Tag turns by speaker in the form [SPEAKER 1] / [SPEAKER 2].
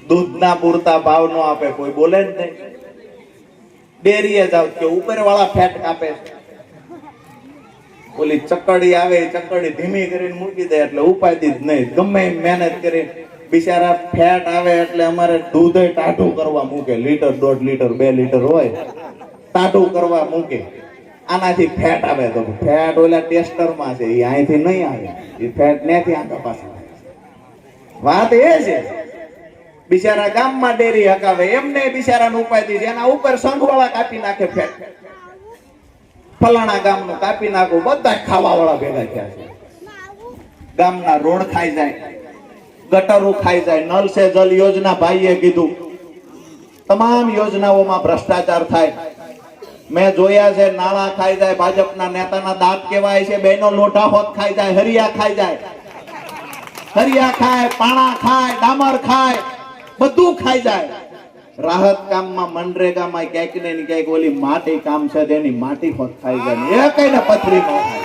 [SPEAKER 1] દૂધના પૂરતા ભાવ નો આપે, કોઈ બોલે જ નહીં. ડેરીએ જાવ કે ઉપર વાળા ફેટ કાપે છે. ઓલી ચકડી આવે, ચકડી ધીમી કરીને મૂકી દે એટલે ઉપાધી જ નહીં. ગમે એમ મહેનત કરી બિચારા ફેટ આવે એટલે અમારે દૂધ ટાઢું કરવા મૂકે. લીટર 1.5 લીટર 2 લીટર હોય, ટાઢું કરવા મૂકે. આનાથી ફેટ આવે તો ફેટ ઓલા ટેસ્ટરમાં છે, એ અહીંથી નહીં આવે, એ ફેટ નેથી આગળ પાછળ. વાત એ છે બિચારા ગામમાં ડેરી હકાવે એમને બિચારાનું ઉપાધિ છે. એના ઉપર સંઘવાળા કાપી નાખે ફેટ. ફલાણા ગામનું કાપી નાખો, બધા ખાવા વાળા ભેગા થયા છે. ગામના રોડ ખાઈ જાય, ગટરો ખાઈ જાય. નલ સે જલ યોજના ભાઈએ કીધું, તમામ યોજનાઓમાં ભ્રષ્ટાચાર થાય. મેં જોયા છે, નાળા ખાઈ જાય. ભાજપના નેતાના દાંત કેવાય છે, બેનો લોઢા હોત ખાઈ જાય, હરિયા ખાઈ જાય. હરિયા ખાય, પાણા ખાય, ડામર ખાય, બધું ખાઈ જાય. રાહત કામમાં મનરેગામાં ક્યાંક ને ક્યાંક ઓલી માટી કામ છે, તેની માટી હોત ખાઈ જાય. એ કઈ ને પથરી ન થાય.